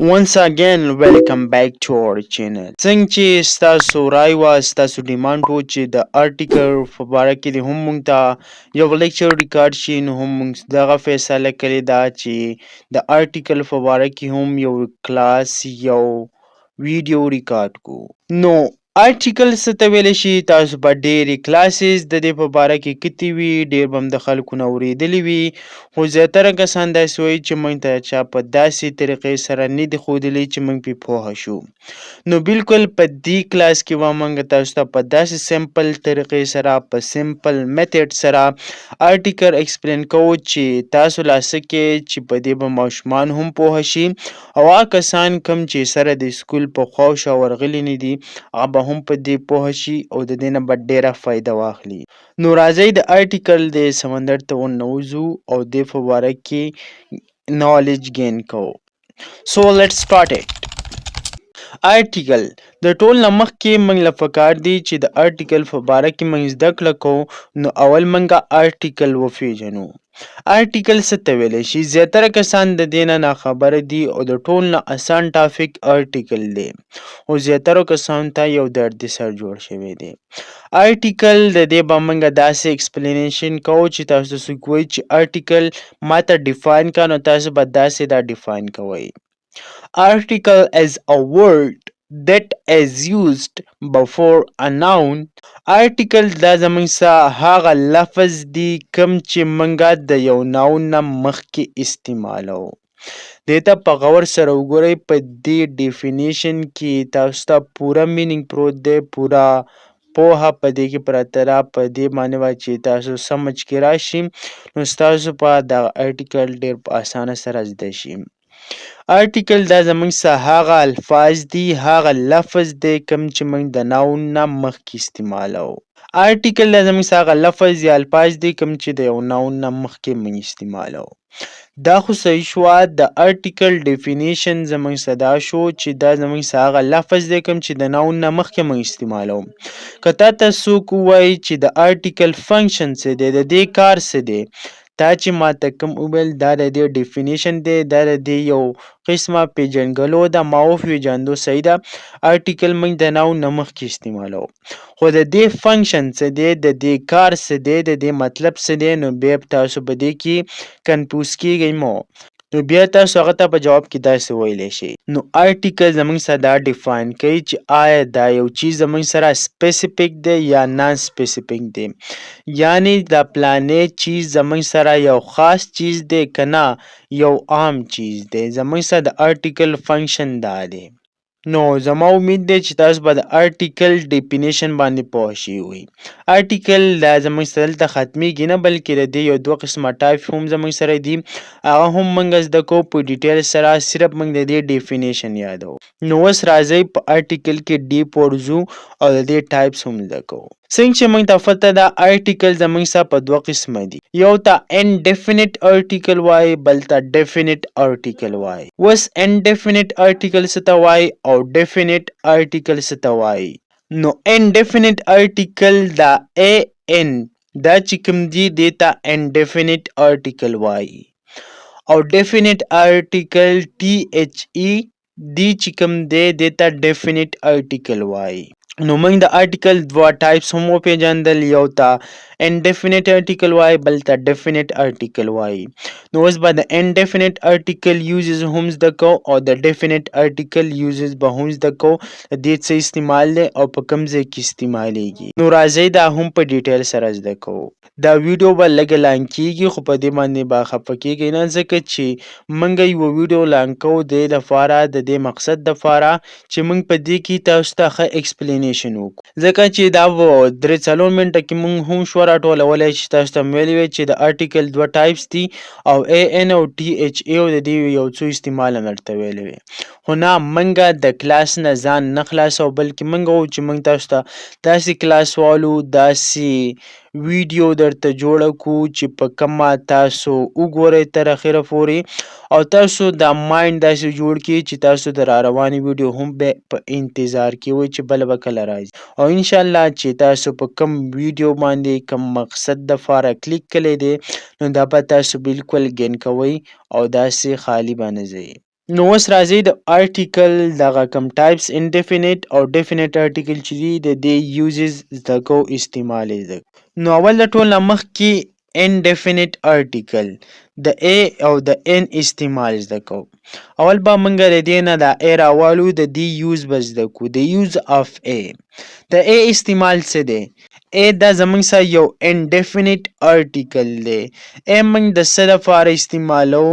Once again, welcome back to our channel. څنګه چې ستاسو رای وه ستاسو ډیمانډ و چې د ارټیکل په باره کې دې هم موږ ته یو لیکچر ریکارډ شي نو هم موږ دغه فیصله کړې ده چې د ارټیکل په باره کې هم یو کلاس یو ویډیو ریکارډ کو. نو ارټیکل څه ته ویلی شي تاسو به ډېرې کلاسز د دې په باره کې کتي وي ډېر به هم د خلکو نه اورېدلي وي خو زیاتره کسان داسې وایي چې موږ ته چا په داسې طریقې سره نه دي ښودلي چې موږ پرې پوهه شو. نو بالکل په دې کلاس کې به موږ تاسو ته په داسې سمپل طریقې سره په سمپل میتھډ سره ارټیکل ایکسپلین کوو چې تاسو لاسه کې چې په دې به ماشومان هم پوهه شي او هغه کسان کوم چې سره د سکول په خوا او شا ورغلي نه دي هغه به هم په دې پوهه شي او د دې نه به ډېره فایده واخلي. نو راځئ د ارټیکل د سمندر ته ورننوځو او دې په باره کې knowledge gain کوو. So let's start it. ارټیکل د ټول نه مخکې موږ له پکار دی چې د ارټیکل په باره کې موږ زده کړه کوو نو اول موږ ارټیکل وپېژنو. ارټیکل څه ته ویلی شي زیاتره کسان د دې نه ناخبره دي او د ټول نه اسان ټاپک ارټیکل دی او زیاترو کسانو ته یو دردي سر جوړ شوی دی. ارټیکل د دې به موږ داسې ایکسپلینیشن کوو چې تاسو څوک وایي چې ارټیکل ماته ډیفاین کړه نو تاسو به داسې دا ډیفاین کوئ. Article is a word that is used before a noun. Article دا زموږ څخه هغه لفظ دی کوم چې موږ د یو ناون نه مخکې استعمالوو. دې ته په غور سره وګورئ په دې ډیفینیشن کې تاسو ته پوره مینینګ پروت دی پوره پوهه په دې کې پرته ده په دې معنی وه چې تاسو سمجھ کې راشي نو ستاسو په دغه ارټیکل ډېر په اسانه سره زده شي. ارټیکل دا زموږ څخه هغه الفاظ دي هغه لفظ دی کوم چې موږ د ناون نه مخکې استعمالوو. ارټیکل دا زموږ څخه هغه لفظ یا الفاظ دي کوم چې د یو ناون نه مخکې موږ استعمالوو. دا خو صحیح شوه د ارټیکل ډیفینیشن زموږ څخه دا شو چې دا زموږ څخه هغه لفظ دی کوم چې د ناون نه مخکې موږ استعمالوو. که تا ته څوک ووایي چې د ارټیکل فنکشن څه دی د دې کار څه دی تا چې ماته کوم وویل دا د دې ډیفینیشن دی دا د دې یو قسمه پیژنګلو ده ما وپېژندو صحیح ده ارټیکل موږ د ناون نه مخکې استعمالوو خو د دې فنکشن څه دی د دې کار څه دی د دې مطلب څه دی نو بیا تاسو په دې کې کنفیوز کیږئ مو نو بیا تاسو هغه ته په جواب کې داسې ویلی شئ. نو ارټیکل زموږ سره دا ډیفاین کوي چې آیا دا یو چیز زموږ سره سپیسیفیک دی یا نان سپیسیفیک دی یعنی دا پلانې چیز زموږ سره یو خاص چیز دی که نه یو عام چیز دی زموږ سره د ارټیکل فنکشن دا دی. نو زما امید دی چې تاسو به د ارټیکل ډیفینیشن باندې پوه شوي وي. ارټیکل دا زموږ سره دلته ختمیږي نه بلکې د دې یو دوه قسمه ټایپ هم زموږ سره دي هغه هم موږ زده کوو په ډیټیل سره صرف موږ د دې ډیفینیشن یادوو. نو اوس راځئ په ارټیکل کې ډیپ ورځو او د دې ټایپس هم زده کوو. څنګه چې موږ ته پته ده ارټیکل زموږ سره په دوه قسمه دي یو ته انډیفینټ ارټیکل وایي بل ته ډیفینټ ارټیکل وایي. اوس انډیفینټ ارټیکل څه ته وایي او ډیفینټ ارټیکل څه ته وایي. نو انډیفینټ ارټیکل دا ا ان دا چې کوم دي دې ته انډیفینټ ارټیکل وایي او ډیفینټ ارټیکل ټي ایچ ای دی چې کوم دی دې ته ډیفینټ ارټیکل وایي. نو موږ د ارټیکل دوه ټایپس هم وپېژندل یو ته انډیفینټ ارټیکل وایي بل ته ډیفینټ ارټیکل وایي. نو اوس به د انډیفینټ ارټیکل یوزز هم زده کوو او د ډیفینټ ارټیکل یوزز به هم زده کوو د دې څه استعمال دی او په کوم ځای کې استعمالیږي. نو راځئ دا هم په ډیټیل سره زده کوو. دا ویډیو به لږه لانګ کیږي خو په دې باندې به خفه کیږئ نه ځکه چې موږ یوه ویډیو لانګ کوو د دې لپاره د دې مقصد دپاره چې موږ په دې کې تاسو ته ښه ایکسپلینیشن وکړو ځکه چې دا به 3-4 منټه کې موږ هم شوه راټولولی چې تاسو ته مې ویلي وی چې د ارټیکل دوه ټایپس دي او ا ان او ټي ایچ ای او د دې یو څو استعمال هم درته ویلی وی خو نه موږ د کلاس نه ځان نه خلاصو بلکې موږ وو چې موږ تاسو ته داسې کلاس والو داسې ویډیو درته جوړه کړو چې په کومه تاسو وګورئ تر اخره پورې او تاسو دا مایند داسې جوړ کړئ چې تاسو د راروانې ویډیو هم په انتظار کې وئ چې بله به کله راځي او انشاءالله چې تاسو په کوم ویډیو باندې کوم مقصد دپاره کلیک کړی دی نو دا به تاسو بالکل ګین کوئ او داسې خالی به نه ځئ. نو اوس راځي د آرټیکل دغه کم ټایپس انډیفینټ او ډیفینټ آرټیکل چې دي د دې یوزز زده کوو استعمال یې زده کوو. نو اول د ټول نه مخکې انډیفینټ آرټیکل د ا او د ان استعمال زده کوو. اول به موږ د دې نه د ا راوالو د دې یوز به زده کوو د یوز اف ا. د ا استعمال څه دی؟ ا دا زموږ سره یو انډیفینټ آرټیکل دی. ا موږ د څه لپاره استعمالو؟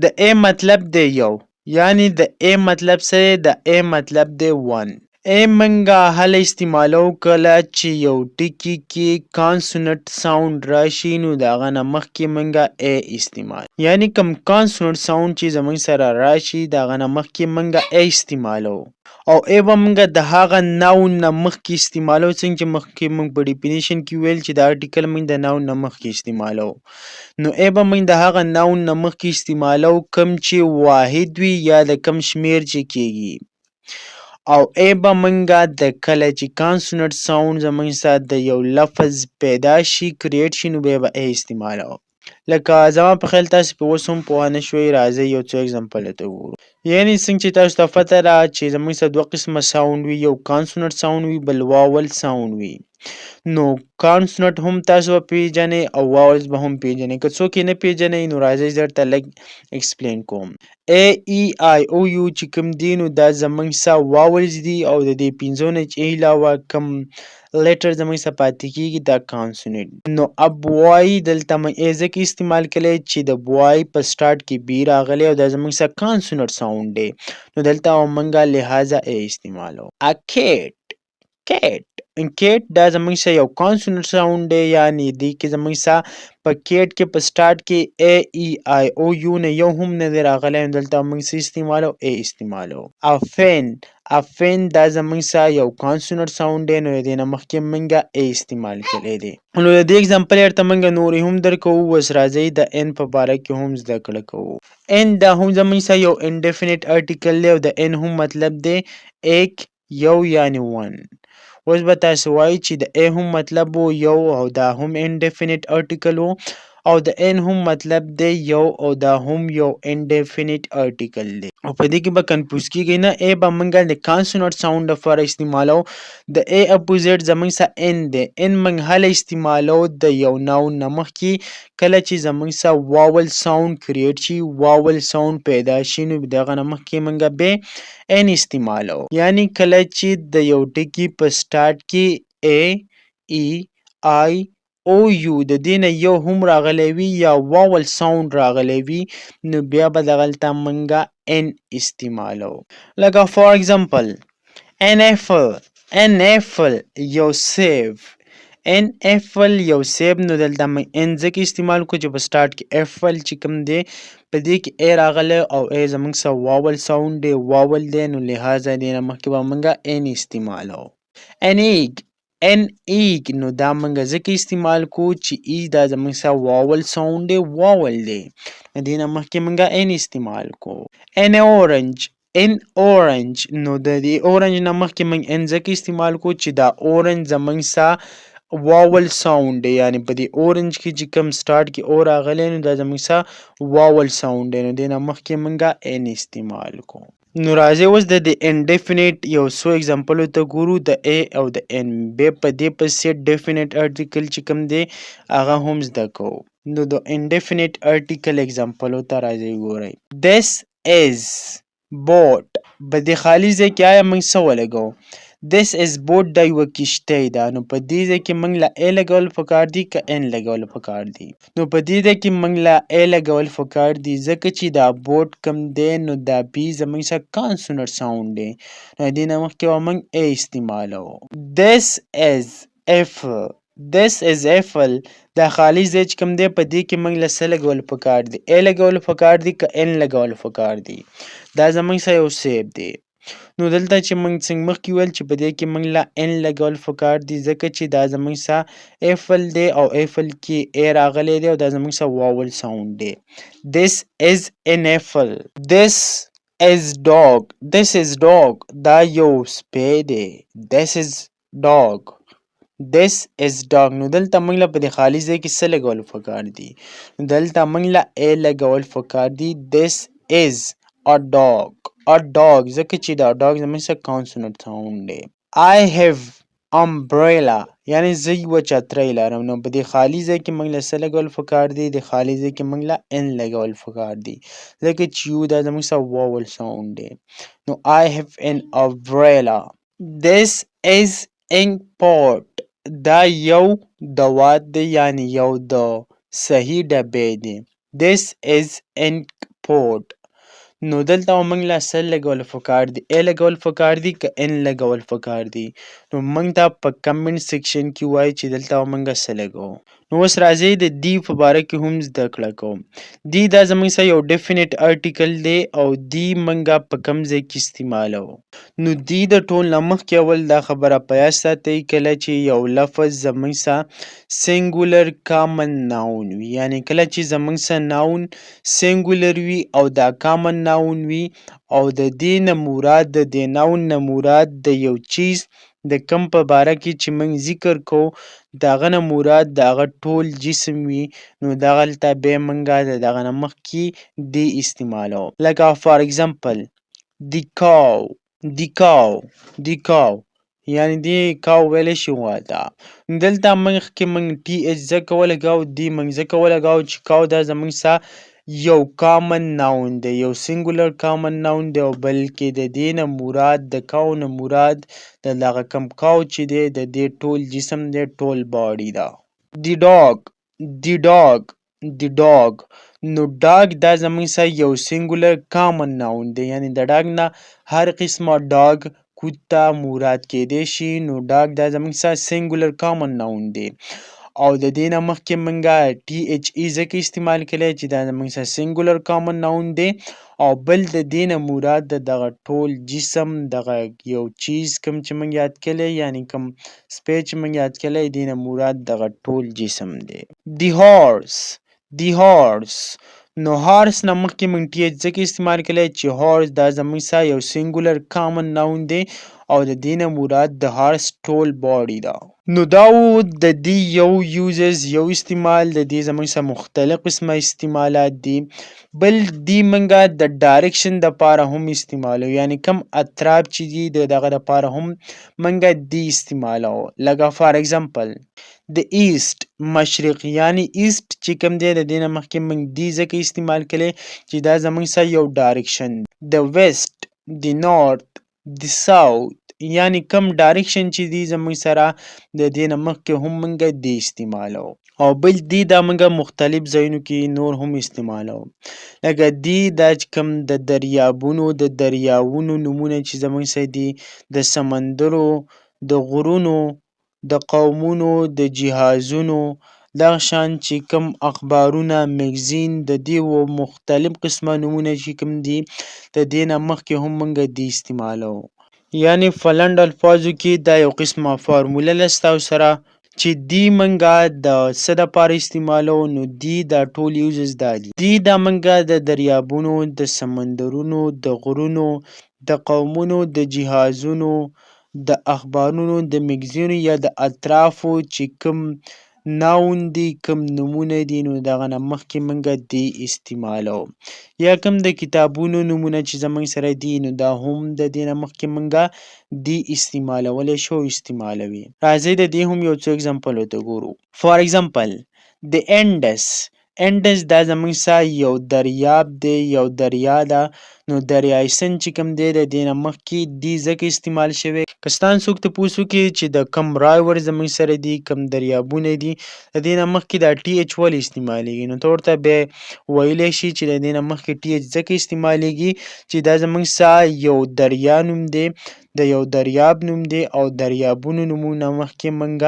د ا مطلب دی یو، یعنی د ا مطلب څه دی؟ د ا مطلب دی 1. ا منګه هله استعمالو کله چې یو ټکي کې کانسونټ ساوند راشي نو د هغه نه مخکې منګه ا استعمال، یعنی کوم کانسونټ ساوند چې زموږ سره راشي د هغه نه مخکې منګه ا استعمالو. او ا به منګه د هغه ناون نه مخکې استعمالو، څنګه چې مخکې موږ په ډیفینیشن کې ویل چې د آرټیکل موږ د ناون نه مخکې استعمالو. نو ا به موږ د هغه ناون نه مخکې استعمالو کوم چې واحد وي یا د کم شمیر چې کیږي. او ا به موږ د کله چې کانسونټ ساوند زموږ سره د یو لفظ پیدا شي کریټ شي نو بیا به ا استعمالو. لکه زما په خیال تاسو په اوس هم پوه نه شوئ، راځئ یو څو اگزامپل ته وګورو. یعنی څنګه چې تاسو ته پته ده چې زموږ سره دوه قسمه ساوند وي، یو کانسونټ ساوند وي بل واول ساوند وي. نو کانسونټ هم تاسو پیژنئ او واولز به هم پیژنئ. که څوک یې نه پیژنئ نو راځئ زه درته لږ ایکسپلین کوم. ا ای آی او یو چې کوم دي نو دا زموږ سره واولز دي او د دې پنځو نه چې علاوه کوم لیټر زموږ سره پاتې کیږي دا کانسونټ. نو اب بوای دلته موږ ا ځکه استعمال کړی چې د بوای په سټارټ کې بی راغلی او دا زموږ سره کانسونټ ساوند دی نو دلته موږ لہذا ا استعمالو. ا کیټ کیټ دا زموږ سره یو کانسونټ ساوند دی، یعنی دی کې زموږ سره په کیټ کې په سټارټ کې ا ای آی او یو نه یو هم نه دی راغلی نو دلته موږ څه استعمالو؟ ا استعمالو. افین دا زموږ سره یو کانسونټ ساوند دی نو د دې نه مخکې موږ ا استعمال کړی دی. نو د دې اگزامپل درته موږ نورې هم درکوو. اوس راځئ د ان په باره کې هم زده کړه کوو. ان دا هم زموږ سره یو انډیفینټ آرټیکل دی او د ان هم مطلب دی ایک یو یعنی 1. اوس به تاسو وایئ چې د ا هم مطلب و یو او دا هم انډیفینټ آرټیکل و او د ان هم مطلب دی یو او دا هم یو انډیفینټ آرټیکل دی. او په دې کې به کنفیوز کیږئ نه. ا به موږ د کانسونټ ساوند لپاره استعمالو، د ا اپوزیټ زموږ سره ان دی. ان موږ هله استعمالو د یو ناون نه مخکې کله چې زموږ سره واول ساوند کریټ شي، واول ساوند پیدا شي نو د هغه نه مخکې موږ بیا ان استعمالو. یعنی کله چې د یو ټکي په سټارټ کې ا ای آی او یو د دې نه یو هم راغلی وي یا واول ساوند راغلی وي نو بیا به دغلته موږ ان استعمالو. لکه فار ایگزامپل ان ایفل یو سیب. ان ایفل یو سیب نو دلته موږ ان ځکه استعمال کوو چې په سټارټ کې ایفل چې کوم دی په دې کې ا راغلی او ا زموږ سره واول ساوند دی، واول دی نو لہذا دې نه مخکې به موږ ان استعمالو. ان ایګ نو دا موږ ځکه استعمال کوو چې ای دا زموږ سره واول ساوند دی، واول دی نو دې نه مخکې موږ ان استعمال کوو. ان اورنج نو د دې اورنج نه مخکې موږ ان ځکه استعمال کوو چې دا اورنج زموږ سره واول ساوند دی، یعنی په دې اورنج کې چې کوم سټارټ کې او راغلی نو دا زموږ سره واول ساوند دی نو دې نه مخکې موږ ان استعمال کوو. نو راځئ اوس د دې انډیفینټ یو څو اگزامپلو ته ګورو د ا او د ان. بیا په دې پسې ډیفینټ آرټیکل چې کوم دی هغه هم زده کوو. نو د انډیفینټ آرټیکل اگزامپلو ته راځئ ګورئ. this is boat په دې خالي ځای کې آیا موږ څه ولګوو؟ this is boat دا یوه کشتۍ ده نو په دې ځای کې موږ له ا لګول پکار دي که ان لګول پکار دي؟ نو په دې ځای کې موږ له ا لګول پکار دي ځکه چې دا بوټ کوم دی نو دا بي زموږ سره کانسونټ ساوند دی نو دې نه مخکې به موږ ا استعمالو. this is apple دا خالي ځای چې کوم دی په دې کې موږ له څه لګول پکار دي؟ ا لګول پکار دي که ان لګول پکار دي؟ دا زموږ سره یو سیب دی. نو دلته چې موږ څنګه مخکې ویل چې په دې کې موږ له ان لګول پکار دي ځکه چې دا زموږ سره ایفل دی او ایفل کې ا راغلی دی او دا زموږ سره واول ساوند دی. this is an apple. this is dog دا یو سپی دی. this is dog نو دلته موږ له په دې خالي ځای کې څه لګول پکار دي؟ دلته موږ له ا لګول پکار دي. this is a dog ځکه چې دا dog زموږ سره consonant sound دی. I have umbrella یعنی زه یوه چترۍ لرم. نو په دې خالي ځای کې موږ له څه لګول پکار دي؟ د خالي ځای کې موږ له n لګول پکار دي ځکه چې یو دا زموږ سره vowel sound دی. نو I have an umbrella. This is import. دا یو دوات دی یعنی یو د صحیح ډبی دی. This is import. نو دلته موږ له څه لګول پکار دي؟ ا لګول پکار دي که ان لګول پکار دي؟ نو موږ ته په کمنټ سیکشن کې وایي چې دلته موږ څه لګوو. نو اوس راځئ د دې په باره کې هم زده کړه کوو. دی دا زموږ سره یو ډیفینټ ارټیکل دی او دی موږ په کوم ځای کې استعمالوو. نو دی د ټول نه مخکې اول دا خبره په یاد ساتئ کله چې یو لفظ زموږ سره سینګولر کامن ناون وي، یعنی کله چې زموږ سره ناون سینګولر وي او دا کامن ناون وي او د دې نه مراد د دې ناون نه مراد د یو چیز د کم په باره کې چې موږ ذکر کوو د هغه نه مراد د هغه ټول جسم وي، نو دغلته بیا موږ د دغه نه مخکې دی استعمالوو. لکه فار اګزامپل the cow یعنی دی کاو ویلی شي غواته. دلته مخکې موږ ټي ایچ ځکه ولګاو دی موږ ځکه ولګاو چې کاو دا زموږ سره یو کامن ناون دی، یو سینګولر کامن ناون دی او بلکې د دې نه مراد د کاو نه مراد د دغه کم کاو چې دی د دې ټول جسم دی، ټول باډي ده. the dog نو ډاګ دا زموږ سره یو سینګولر کامن ناون دی، یعنی د ډاګ نه هر قسمه ډاګ کوته مراد کیدی شي. نو ډاګ دا زموږ سره سینګولر کامن ناون دی او د دې نه مخکې موږ ټي ایچ ای ځکه استعمال کړی چې دا زموږ سره سینګولر کامن ناون دی او بل د دې نه مراد د دغه ټول جسم دغه یو چیز کوم چې موږ یاد کړی یعنی کوم سپی چې موږ یاد کړی دې نه مراد دغه ټول جسم دی. the horse نو هارس نه مخکې موږ ټي ایچ ځکه استعمال کړی چې هارس دا زموږ سره یو سینګولر کامن ناون دی او د دې نه مراد د هارس ټول باډي ده. نو دا و د دې یو یوزز یو استعمال، د دې زموږ سره مختلف قسمه استعمالات دي. بل دی موږ د ډایرکشن دپاره هم استعمالوو، یعنی کم اطراف چې دي د دغه دپاره هم موږ دی استعمالوو. لکه فار اګزامپل د ایسټ مشرق یعنی ایسټ چې کوم دی د دې نه مخکې موږ دی ځکه استعمال کړی چې دا زموږ سره یو ډایرکشن. د ویسټ د نارت د ساوت یعنی کم ډایرکشن چې دی زموږ سره د دې نه مخکې هم موږ دی استعمالوو او بل دی دا موږ مختلف ځایونو کې نور هم استعمالوو. لکه دی دا چې کوم د دریاونو نومونه چې زموږ سره دي، د سمندرو، د غرونو، د قومونو، د جهازونو، دغه شان چې کوم اخبارونه، میګزین، د دې مختلف قسمه نومونه چې کوم دي د دې نه مخکې هم موږ دی استعمالوو. یعنی په لنډ الفاظو کې دا یو قسمه فارموله ده ستاسو سره چې دی موږ د څه دپاره استعمالوو. نو دی دا ټول یوزز دا دي. دی دا موږ د دریابونو، د سمندرونو، د غرونو، د قومونو، د جهازونو، د اخبارونو، د میګزینو یا د اطرافو چې کوم ناون دی، کوم نومونه دي، نو دغه نه مخکې موږ دی استعمالوو. یا کوم د کتابونو نومونه چې زموږ سره دي نو دا هم د دې نه مخکې موږ دی استعمالولی شو او استعمالوي. راځئ د دې هم یو څو اګزامپلو ته ګورو. فار اګزامپل د انډس دا زموږ سره یو دریاب دی، یو دریا ده. نو دریای سند چې کوم دی د دې نه مخکې دی ځکه استعمال شوی. که ستاسو څوک تپوس وکړي چې د کوم رایور زموږ سره دي، کوم دریابونه دي، د دې نه مخکې دا ټي ایچ ولې استعمالیږي، نو ته ورته بیا ویلی شي چې د دې نه مخکې ټي ایچ ځکه استعمالیږي چې دا زموږ سره یو دریا نوم دی، د یو دریاب نوم دی او دریابونو نومونه مخکې موږ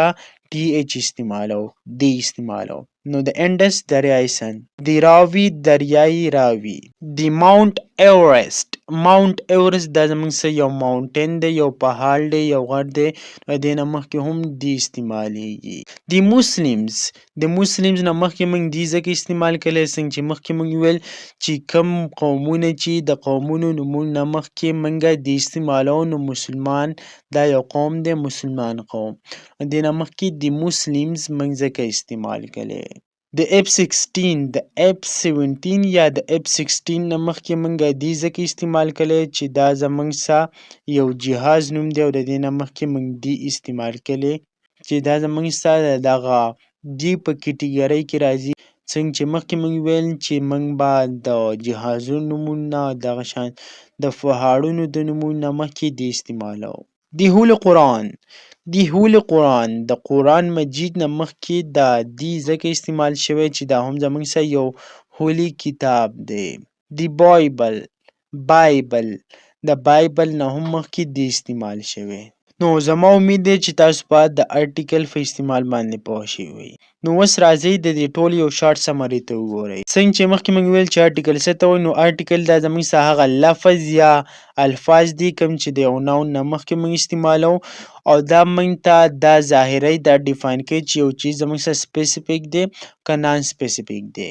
ټي ایچ استعمالوو، دی استعمالوو. نو د انډس دریای سند، د راوي دریای راوي، د ماونټ ایورسټ دا زموږ سره یو ماونټین دی، یو پهاړ دی، یو غر دی، د دې نه مخکې هم دی استعمالیږي. د مسلمز نه مخکې موږ دی ځکه استعمال کړی څنګه چې مخکې موږ ویل چې کوم قومونه چې د قومونو نومونو نه مخکې موږ دی استعمالوو، نو مسلمان دا یو قوم دی، مسلمان قوم، د دې نه مخکې د مسلمز موږ ځکه استعمال کړی. د F16 د F17 یا د F16 نه مخکې موږ دې ځکه استعمال کړی چې دا زموږ یو جهاز نوم دی او د دې نه مخکې موږ دې استعمال کړی چې دا زموږ دغه دې په کټګورۍ کې راځي. څنګه چې مخکې موږ ویل چې موږ به د جهازونو نومونه دغه شان د پهاړونو د نومونو نه مخکې دې استعمالوو. د قرآن د قرآن مجید نه مخکې دا دې ځکه استعمال شوی چې دا هم زموږ یو هولي کتاب دی. د بایبل د بایبل نه هم مخکې دې استعمال شوی. نو زما امید دی چې تاسو به د ارټیکل په استعمال باندې پوه شوي. نو اوس راځئ د دې ټول یو شارټ سمري ته وګورئ. څنګه چې مخکې موږ ویل چې ارټیکل څه ته وایي، نو ارټیکل دا زموږ هغه لفظ یا الفاظ دي کوم چې د یو ناون نه مخکې موږ استعمالوو او دا موږ ته دا ظاهري دا ډیفاین کوي چې یو چیز زموږ سره سپیسیفیک دی که نان سپیسیفیک دی.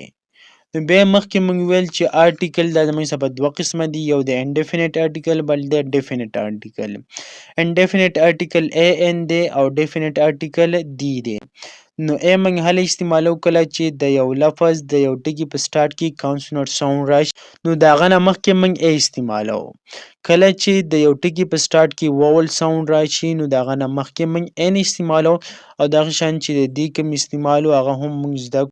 نو بیا مخکې موږ ویل چې ارټیکل دا زموږ څخه په دوه قسمه دي، یو د انډیفینټ ارټیکل بل د ډیفینټ ارټیکل. انډیفینټ ارټیکل ان دی او ډیفینټ ارټیکل دی دی. نو موږ هله استعمالو کله چې د یو لفظ د یو ټکي په سټارټ کې کانسونانټ ساوند راشي نو د هغه نه مخکې موږ استعمالوو. کله چې د یو ټکي په سټارټ کې واول ساوند راشي نو د هغه نه مخکې موږ ان استعمالوو او دغه شان چې د دې کوم استعمال هغه هم موږ زده